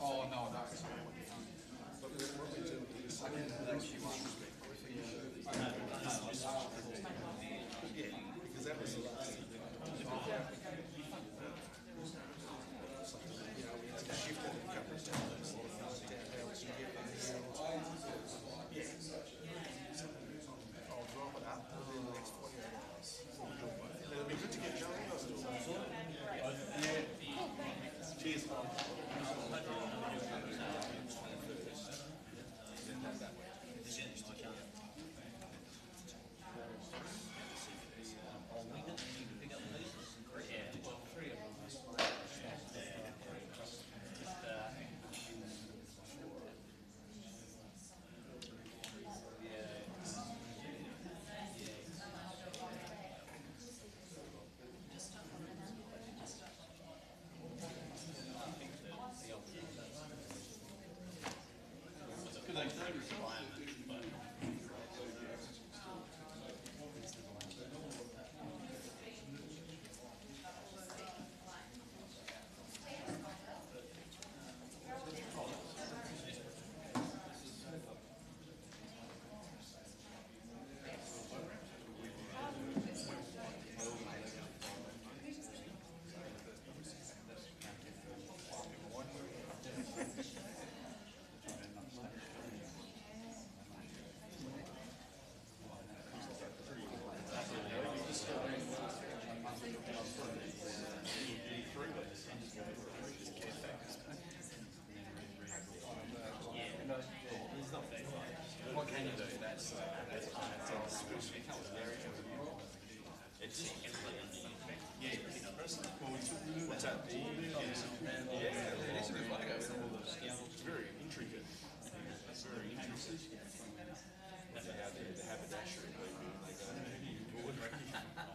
Oh, no, no. What can you do? That's what's that? It's very intricate. It's very interesting. The haberdashery people, they go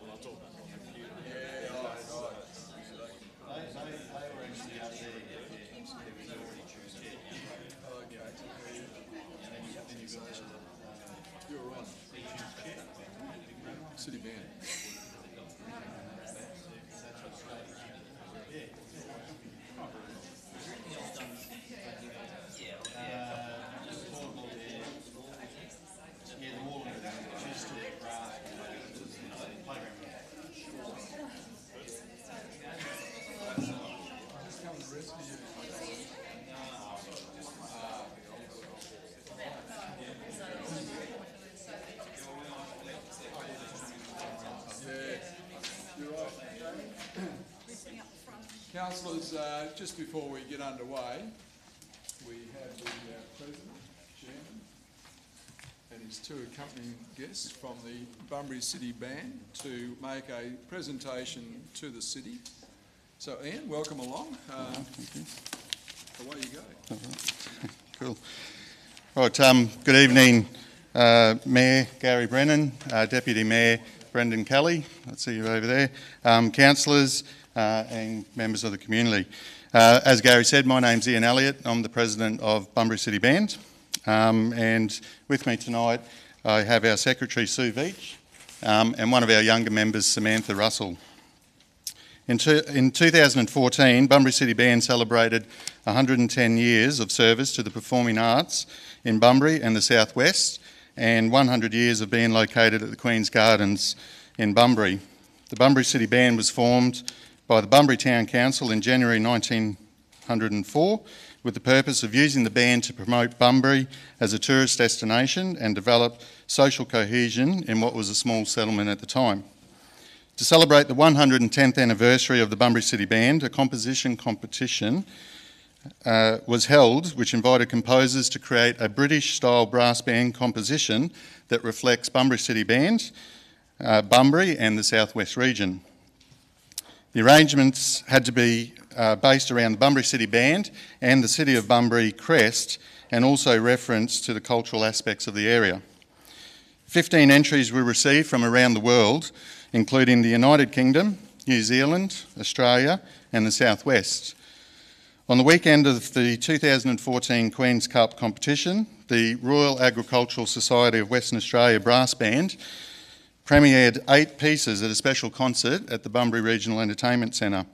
well, I'll talk about the computer. Yeah, right. They were actually out there. You're right. City band. Councillors, just before we get underway, we have the President, Chairman, and his two accompanying guests from the Bunbury City Band to make a presentation to the city. So, Ian, welcome along. Thank you. Away you go. Cool. Right, good evening, Mayor Gary Brennan, Deputy Mayor Brendan Kelly, I see you over there, councillors and members of the community. As Gary said, my name's Ian Elliott. I'm the President of Bunbury City Band, and with me tonight I have our Secretary Sue Veach and one of our younger members, Samantha Russell. In 2014, Bunbury City Band celebrated 110 years of service to the performing arts in Bunbury and the southwest, and 100 years of being located at the Queen's Gardens in Bunbury. The Bunbury City Band was formed by the Bunbury Town Council in January 1904 with the purpose of using the band to promote Bunbury as a tourist destination and develop social cohesion in what was a small settlement at the time. To celebrate the 110th anniversary of the Bunbury City Band, a composition competition was held which invited composers to create a British-style brass band composition that reflects Bunbury City Band, Bunbury and the southwest region. The arrangements had to be based around the Bunbury City Band and the City of Bunbury crest, and also reference to the cultural aspects of the area. 15 entries were received from around the world, including the United Kingdom, New Zealand, Australia and the southwest. On the weekend of the 2014 Queen's Cup competition, the Royal Agricultural Society of Western Australia Brass Band premiered 8 pieces at a special concert at the Bunbury Regional Entertainment Centre.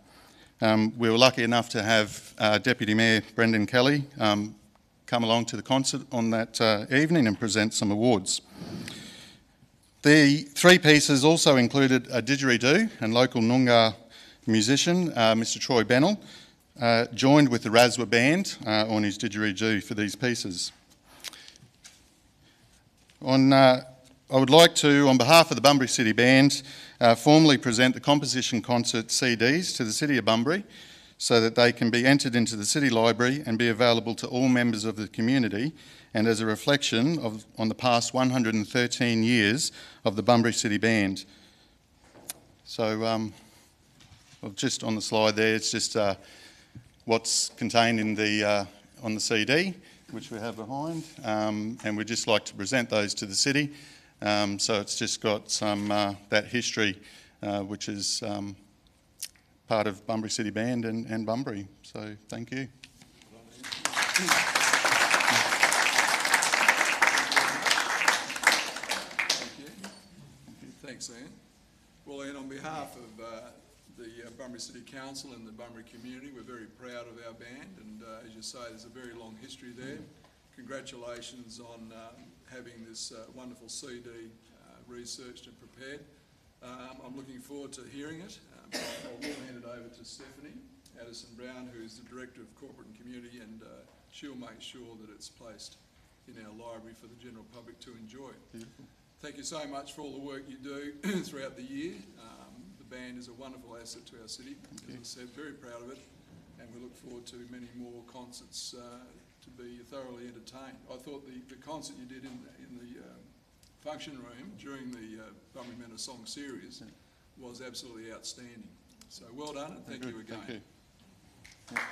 We were lucky enough to have Deputy Mayor Brendan Kelly come along to the concert on that evening and present some awards. The 3 pieces also included a didgeridoo, and local Noongar musician, Mr Troy Bennell, joined with the Raswa Band on his didgeridoo for these pieces. I would like to, on behalf of the Bunbury City Band, formally present the composition concert CDs to the City of Bunbury so that they can be entered into the City Library and be available to all members of the community, and as a reflection on the past 113 years of the Bunbury City Band. So just on the slide there, it's just what's contained in on the CD, which we have behind, and we'd just like to present those to the city. So it's just got some that history, which is part of Bunbury City Band and Bunbury. So thank you. Thanks, Ian. Well, Ian, on behalf of the Bunbury City Council and the Bunbury community, we're very proud of our band, and as you say, there's a very long history there. Congratulations on having this wonderful CD researched and prepared. I'm looking forward to hearing it. I will hand it over to Stephanie Addison-Brown, who is the Director of Corporate and Community, and she'll make sure that it's placed in our library for the general public to enjoy. Beautiful. Thank you so much for all the work you do throughout the year. The band is a wonderful asset to our city. As I said, very proud of it, and we look forward to many more concerts to be thoroughly entertained. I thought the concert you did in the function room during the Bunbury Men of Song series was absolutely outstanding. So well done, and thank you again. Thank you.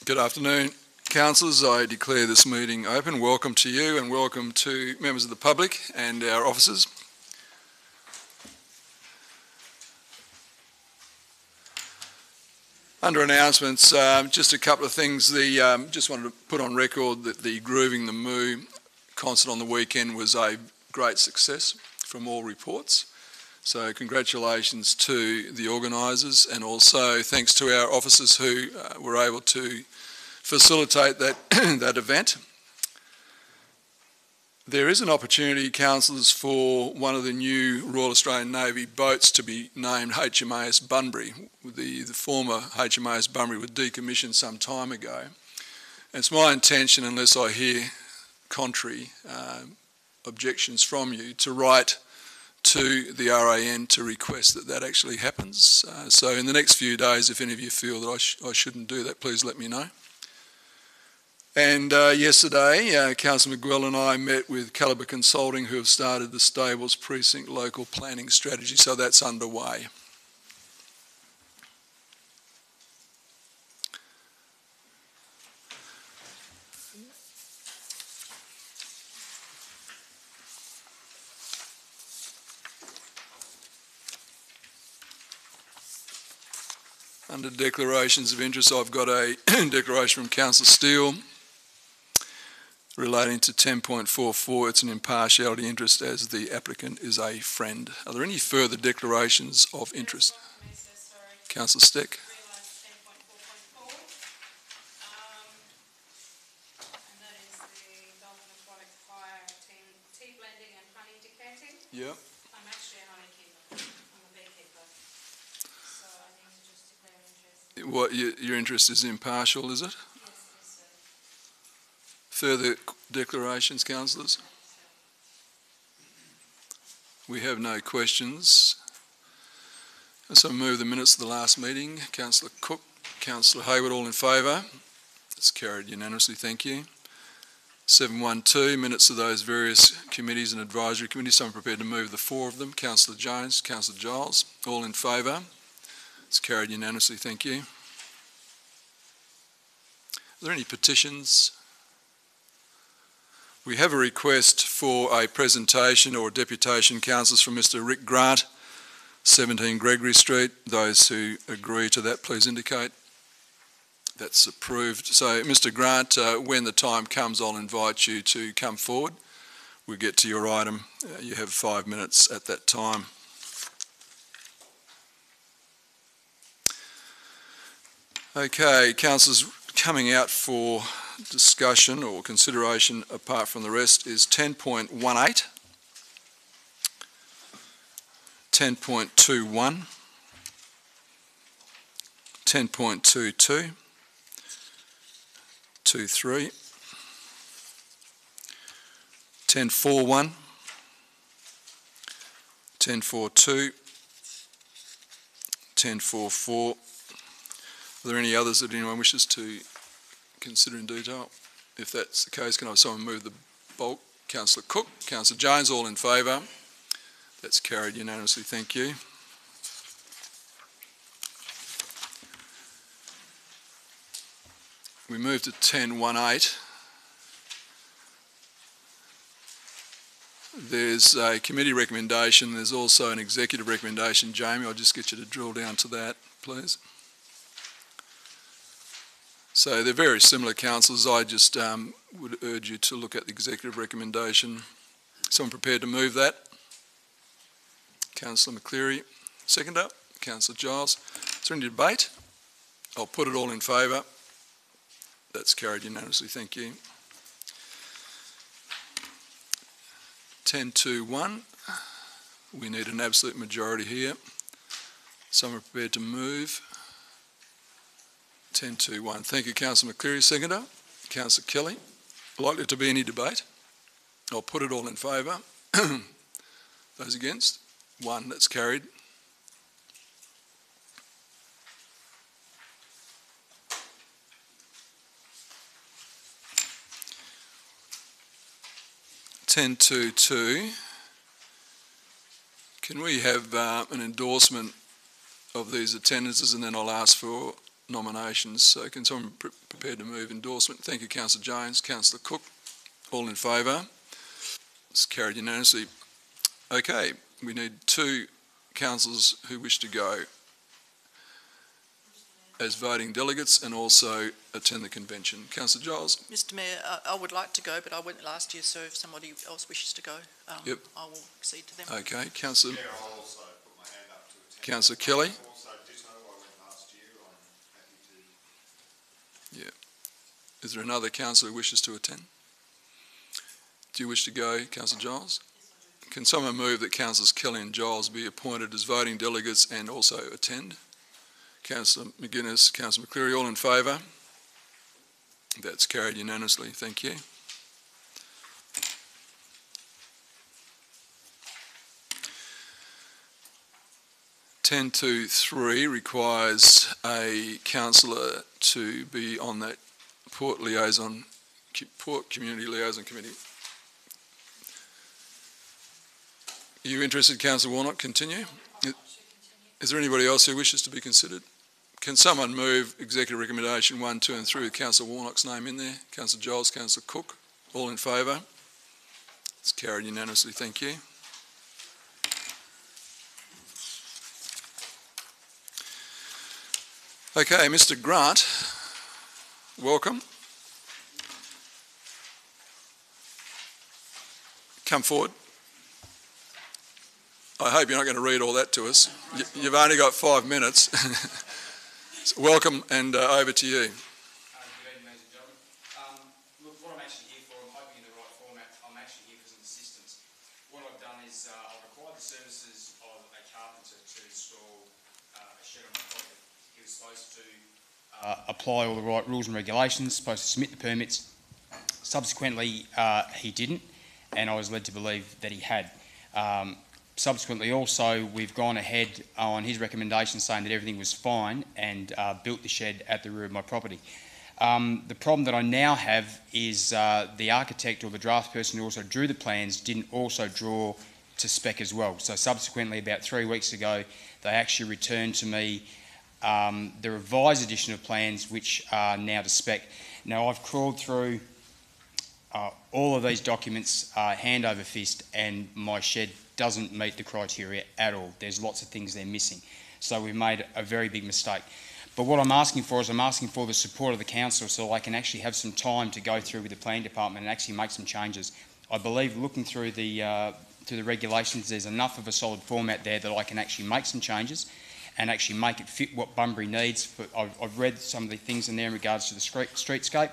Good afternoon, councillors. I declare this meeting open. Welcome to you and welcome to members of the public and our officers. Under announcements, just a couple of things. Just wanted to put on record that the Grooving the Moo concert on the weekend was a great success from all reports. So congratulations to the organisers, and also thanks to our officers who were able to facilitate that, that event. There is an opportunity, councillors, for one of the new Royal Australian Navy boats to be named HMAS Bunbury. The former HMAS Bunbury was decommissioned some time ago. And it's my intention, unless I hear contrary objections from you, to write to the RAN to request that that actually happens. So in the next few days, if any of you feel that I shouldn't do that, please let me know. And yesterday, Councillor McGuell and I met with Calibre Consulting, who have started the Stables Precinct Local Planning Strategy, so that's underway. Under declarations of interest, I've got a declaration from Councillor Steele relating to 10.44. It's an impartiality interest as the applicant is a friend. Are there any further declarations of interest? Councillor Steck. Yeah. I'm actually a honeykeeper. I'm a beekeeper. So I need to just declare interest. What, your interest is impartial, is it? Yes, sir. Further declarations, councillors? We have no questions. So I move the minutes of the last meeting. Councillor Cook, Councillor Hayward, all in favour? It's carried unanimously, thank you. 712, minutes of those various committees and advisory committees. Someone prepared to move the four of them. Councillor Jones, Councillor Giles, all in favour? It's carried unanimously, thank you. Are there any petitions? We have a request for a presentation or a deputation, councillors, from Mr Rick Grant, 17 Gregory Street. Those who agree to that, please indicate. That's approved. So, Mr Grant, when the time comes, I'll invite you to come forward. We'll get to your item. You have 5 minutes at that time. Okay, councillors, coming out for discussion or consideration apart from the rest is 10.18, 10.21, 10.22, 23, 10.41, 10.42, 10.44. Are there any others that anyone wishes to consider in detail? If that's the case, can I have someone move the bulk? Councillor Cook, Councillor Jones, all in favour? That's carried unanimously, thank you. We move to 10.18. There's a committee recommendation. There's also an executive recommendation. Jamie, I'll just get you to drill down to that, please. So they're very similar, councillors. I just would urge you to look at the executive recommendation. Someone prepared to move that? Councillor McCleary. Second up, Councillor Giles. Is there any debate? I'll put it all in favour. That's carried unanimously, thank you. 10.21. We need an absolute majority here. Someone prepared to move? 10.21. Thank you, Councillor McCleary. Seconder, Councillor Kelly. Likely to be any debate? I'll put it all in favour. Those against? 1. That's carried. Ten to 2. Can we have an endorsement of these attendances, and then I'll ask for nominations. So can someone prepare to move endorsement? Thank you, Councillor Jones. Councillor Cook, all in favour? It's carried unanimously. Okay, we need 2 councillors who wish to go as voting delegates and also attend the convention. Councillor Giles. Mr Mayor, I would like to go, but I went last year, so if somebody else wishes to go, Yep. I will accede to them. Okay, Councillor. Chair, I'll also put my hand up to attend. Councillor Kelly. Also ditto, I went last year, I'm happy to. Yeah. Is there another councillor who wishes to attend? Do you wish to go, Councillor Giles? Can someone move that Councillors Kelly and Giles be appointed as voting delegates and also attend? Councillor McGuinness, Councillor McCleary, all in favour? That's carried unanimously. Thank you. (10.2.3) requires a councillor to be on that Port Community Liaison Committee. Are you interested, Councillor Warnock? Continue. Is there anybody else who wishes to be considered? Can someone move executive recommendation 1, 2 and 3 with Councillor Warnock's name in there? Councillor Giles, Councillor Cook, all in favour? It's carried unanimously. Thank you. Okay, Mr Grant, welcome. Come forward. I hope you're not going to read all that to us. You've only got 5 minutes. So welcome, and over to you. Good evening, ladies and gentlemen. Look, what I'm actually here for, I'm hoping in the right format, I'm actually here for some assistance. What I've done is I've required the services of a carpenter to install a shed on my property. He was supposed to apply all the right rules and regulations, supposed to submit the permits. Subsequently, he didn't, and I was led to believe that he had. Subsequently also, we've gone ahead on his recommendation saying that everything was fine and built the shed at the rear of my property. The problem that I now have is the architect or the draft person who also drew the plans didn't also draw to spec as well. So subsequently, about 3 weeks ago, they actually returned to me the revised edition of plans which are now to spec. Now, I've crawled through all of these documents hand over fist, and my shed doesn't meet the criteria at all. There's lots of things they're missing. So we've made a very big mistake. But what I'm asking for is I'm asking for the support of the council so I can actually have some time to go through with the planning department and actually make some changes. I believe looking through the regulations, there's enough of a solid format there that I can actually make some changes and actually make it fit what Bunbury needs. I've read some of the things in there in regards to the streetscape.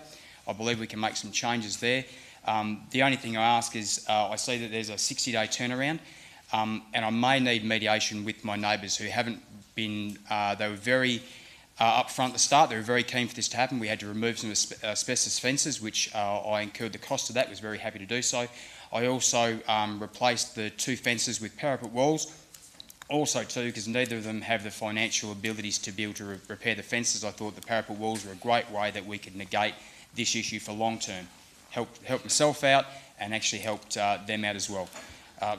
I believe we can make some changes there. The only thing I ask is I see that there's a 60-day turnaround, and I may need mediation with my neighbours who haven't been, they were very upfront at the start. They were very keen for this to happen. We had to remove some asbestos fences, which I incurred the cost of that, was very happy to do so. I also replaced the 2 fences with parapet walls, also too, because neither of them have the financial abilities to be able to repair the fences. I thought the parapet walls were a great way that we could negate this issue for long term. Helped myself out and actually helped them out as well.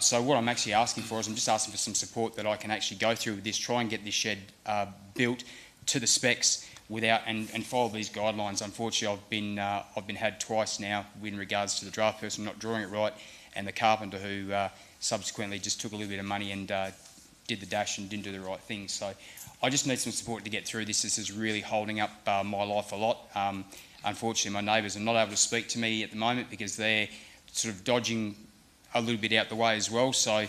So what I'm actually asking for is I'm just asking for some support that I can actually go through with this, try and get this shed built to the specs without and follow these guidelines. Unfortunately, I've been had twice now in regards to the draft person not drawing it right and the carpenter who subsequently just took a little bit of money and did the dash and didn't do the right thing. So I just need some support to get through this. This is really holding up my life a lot. Unfortunately, my neighbours are not able to speak to me at the moment because they're sort of dodging a little bit out the way as well. So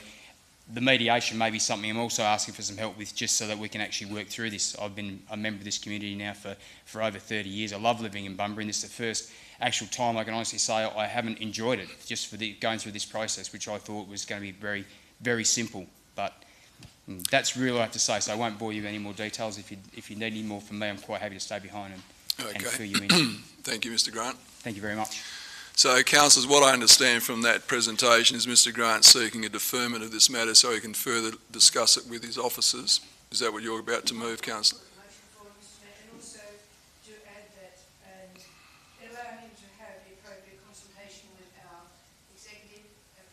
the mediation may be something I'm also asking for some help with, just so that we can actually work through this. I've been a member of this community now for over 30 years. I love living in Bunbury, and this is the first actual time I can honestly say I haven't enjoyed it, just for going through this process, which I thought was going to be very, very simple. But that's really all I have to say, so I won't bore you with any more details. If you need any more from me, I'm quite happy to stay behind and fill you in. Thank you, Mr Grant. Thank you very much. So, councillors, what I understand from that presentation is Mr Grant seeking a deferment of this matter so he can further discuss it with his officers. Is that what you're about to move, councillor? And also to add that and allow him to have the appropriate consultation with our executive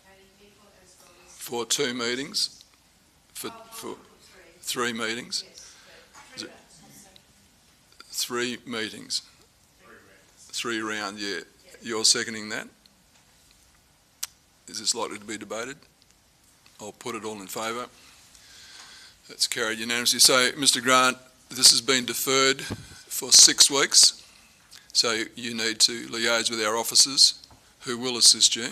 planning people as well as... For 2 meetings? For 3 meetings? Yes, 3 meetings. 3 rounds, yeah. You're seconding that? Is this likely to be debated? I'll put it all in favour. That's carried unanimously. So, Mr Grant, this has been deferred for 6 weeks, so you need to liaise with our officers who will assist you,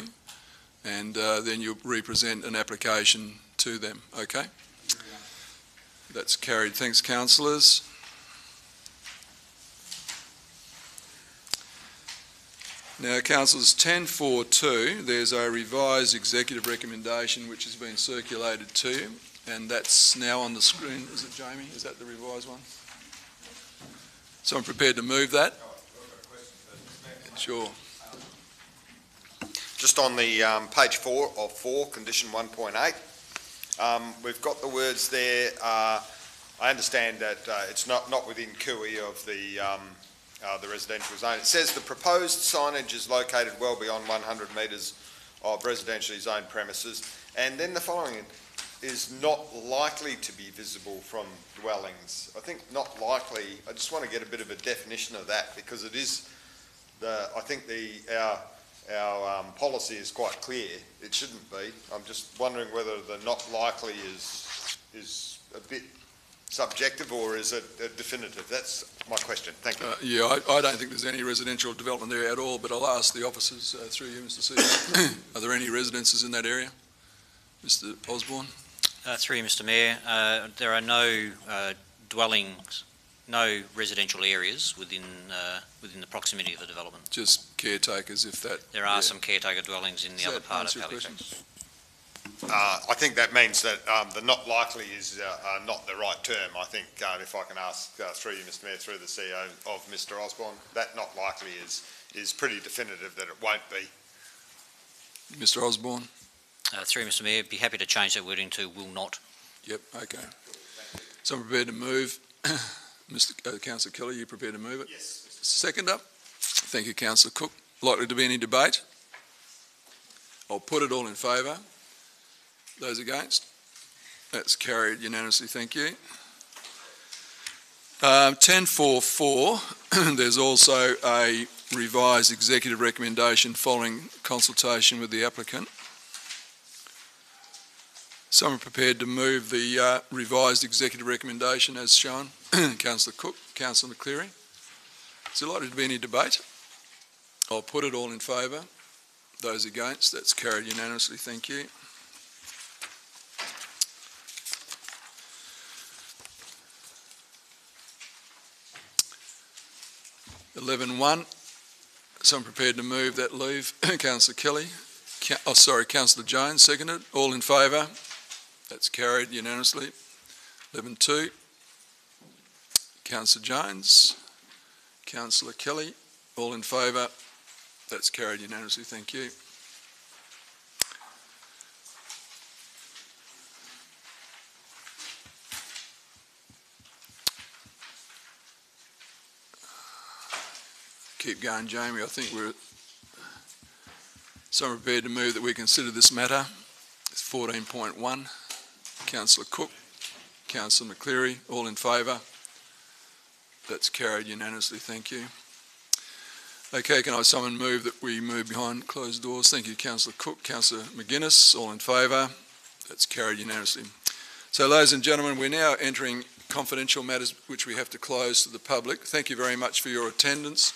and then you'll represent an application to them, okay? That's carried. Thanks, councillors. Now, councillors, 10.4.2, there's a revised executive recommendation which has been circulated to you, and that's now on the screen. Is it, Jamie? Is that the revised one? Someone prepared to move that? Sure. Just on the page 4 of 4, condition 1.8, we've got the words there. I understand that it's not within cooey of the residential zone. It says the proposed signage is located well beyond 100 metres of residentially zoned premises, and then the following is not likely to be visible from dwellings. I think not likely, I just want to get a bit of a definition of that, because it is I think our policy is quite clear. It shouldn't be. I'm just wondering whether the not likely is a bit subjective, or is it definitive? That's my question. Thank you. Yeah, I don't think there's any residential development there at all, but I'll ask the officers through you, Mr Seaver. Are there any residences in that area? Mr Osborne? Through you, Mr Mayor, there are no dwellings, no residential areas within the proximity of the development. Just caretakers, if that... There are some caretaker dwellings in the other part of Halifax. I think that means that the not likely is not the right term. I think if I can ask through you, Mr Mayor, through the CEO of Mr Osborne, that not likely is pretty definitive that it won't be. Mr Osborne? Through you, Mr Mayor, be happy to change that wording to will not. Yep, okay. Someone prepared to move? Councillor Kelly, you prepared to move it? Yes. Second up? Thank you, Councillor Cook. Likely to be any debate? I'll put it all in favour. Those against? That's carried unanimously, thank you. 10.4.4, there's also a revised executive recommendation following consultation with the applicant. Someone prepared to move the revised executive recommendation as shown? Councillor Cook, Councillor McCleary. Is there likely to be any debate? I'll put it all in favour. Those against? That's carried unanimously, thank you. (11.1). Someone prepared to move that leave? Councillor Kelly. Councillor Jones, seconded. All in favour? That's carried unanimously. 11.2. Councillor Jones. Councillor Kelly. All in favour? That's carried unanimously. Thank you. Keep going, Jamie. I think we're... Someone prepared to move that we consider this matter. It's 14.1. Councillor Cook, Councillor McCleary, all in favour. That's carried unanimously, thank you. Okay, can I have someone move that we move behind closed doors? Thank you, Councillor Cook. Councillor McGuinness, all in favour. That's carried unanimously. So, ladies and gentlemen, we're now entering confidential matters which we have to close to the public. Thank you very much for your attendance.